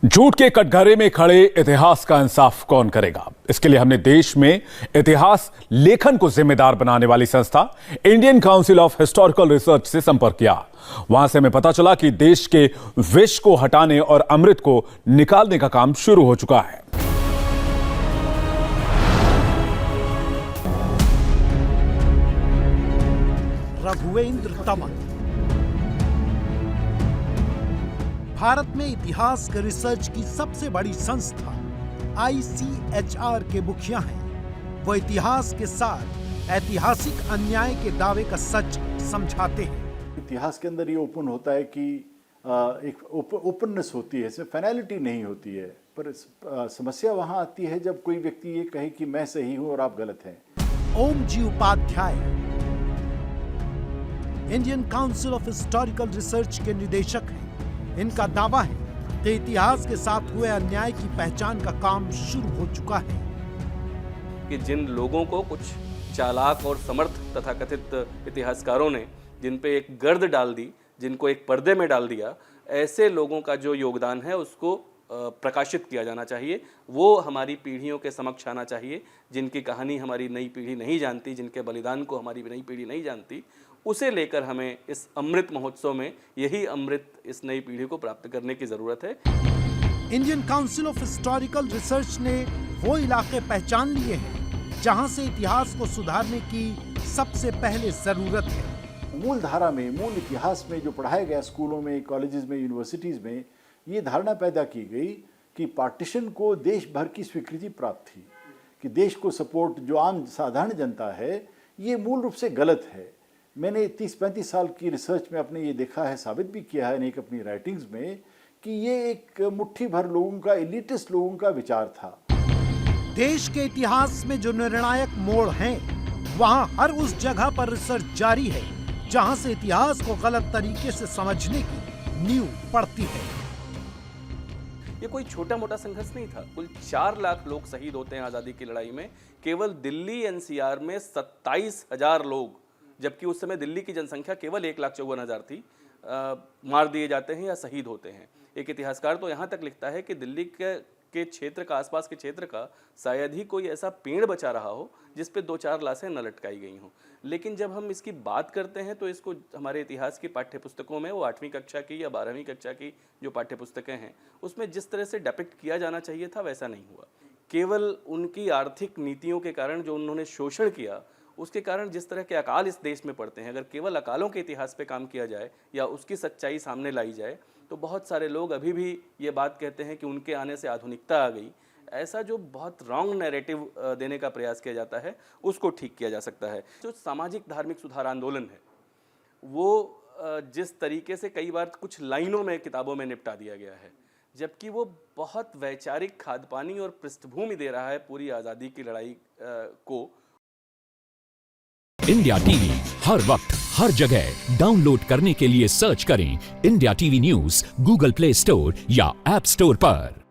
झूठ के कटघरे में खड़े इतिहास का इंसाफ कौन करेगा? इसके लिए हमने देश में इतिहास लेखन को जिम्मेदार बनाने वाली संस्था Indian Council of Historical research से संपर्क किया। वहां से हमें पता चला कि देश के विष को हटाने और अमृत को निकालने का काम शुरू हो चुका है। रघुवेंद्र तमल भारत में इतिहास के रिसर्च की सबसे बड़ी संस्था ICHR के मुखिया हैं। वो इतिहास के साथ ऐतिहासिक अन्याय के दावे का सच समझाते हैं। इतिहास के अंदर ये ओपन होता है कि एक ओपननेस होती है, इसमें फाइनलिटी नहीं होती है, पर समस्या वहां आती है जब कोई व्यक्ति ये कहे कि मैं सही हूं और आप गलत हैं। Om ji Upadhyay Indian Council of Historical Research के निदेशक हैं। इनका दावा है कि इतिहास के साथ हुए अन्याय की पहचान का काम शुरू हो चुका है कि जिन लोगों को कुछ चालाक और समर्थ तथा कथित इतिहासकारों ने जिन पे एक गर्द डाल दी, जिनको एक पर्दे में डाल दिया, ऐसे लोगों का जो योगदान है उसको प्रकाशित किया जाना चाहिए। वो हमारी पीढ़ियों के समक्ष आना चाहिए। जिनकी कहानी हमारी नई पीढ़ी नहीं जानती, जिनके बलिदान को हमारी नई पीढ़ी नहीं जानती, उसे लेकर हमें इस अमृत महोत्सव में यही अमृत इस नई पीढ़ी को प्राप्त करने की जरूरत है। Indian Council of Historical research ने वो इलाके पहचान लिए हैं जहां से इतिहास को सुधारने की सबसे पहले जरूरत है। मूल धारा में, मूल इतिहास में जो पढ़ाया गया स्कूलों में, कॉलेजेस में, यूनिवर्सिटीज़ में, ये धारणा पैदा की गई कि पार्टीशन को देश भर की स्वीकृति प्राप्त थी, कि देश को सपोर्ट जो आम साधारण जनता है, ये मूल रूप से गलत है। मैंने 30-35 साल की रिसर्च में अपने ये देखा है, साबित भी किया है अनेक अपनी राइटिंग्स में, कि ये एक मुट्ठी भर लोगों का, एलिटिस्ट लोगों का विचार था। देश के इतिहास में जो निर्णायक मोड़ हैं, वहां हर उस जगह पर रिसर्च जारी है जहां से इतिहास को गलत तरीके से समझने की नींव पड़ती है। ये कोई छोटा मोटा संघर्ष नहीं था। कुल 4 लाख लोग शहीद होते हैं आज़ादी की लड़ाई में। केवल दिल्ली NCR में 27,000 लोग, जबकि उस समय दिल्ली की जनसंख्या केवल 1,54,000 थी, मार दिए जाते हैं या शहीद होते हैं। एक इतिहासकार तो यहाँ तक लिखता है कि दिल्ली के क्षेत्र का, आसपास के क्षेत्र का शायद ही कोई ऐसा पेड़ बचा रहा हो जिस पे 2-4 लाशें न लटकाई गई हों। लेकिन जब हम इसकी बात करते हैं तो इसको हमारे इतिहास की पाठ्य पुस्तकों में, वो 8वीं कक्षा की या 12वीं कक्षा की जो पाठ्य पुस्तकें हैं, उसमें जिस तरह से डिपिक्ट किया जाना चाहिए था वैसा नहीं हुआ। केवल उनकी आर्थिक नीतियों के कारण जो उन्होंने शोषण किया, उसके कारण जिस तरह के अकाल इस देश में पड़ते हैं, अगर केवल अकालों के इतिहास पे काम किया जाए या उसकी सच्चाई सामने लाई जाए, तो बहुत सारे लोग अभी भी ये बात कहते हैं कि उनके आने से आधुनिकता आ गई। ऐसा जो बहुत रॉन्ग नैरेटिव देने का प्रयास किया जाता है, उसको ठीक किया जा सकता है। जो सामाजिक धार्मिक सुधार आंदोलन है, वो जिस तरीके से कई बार कुछ लाइनों में किताबों में निपटा दिया गया है, जबकि वो बहुत वैचारिक खाद पानी और पृष्ठभूमि दे रहा है पूरी आज़ादी की लड़ाई को। इंडिया टीवी हर वक्त हर जगह डाउनलोड करने के लिए सर्च करें India TV news Google play store या ऐप स्टोर पर।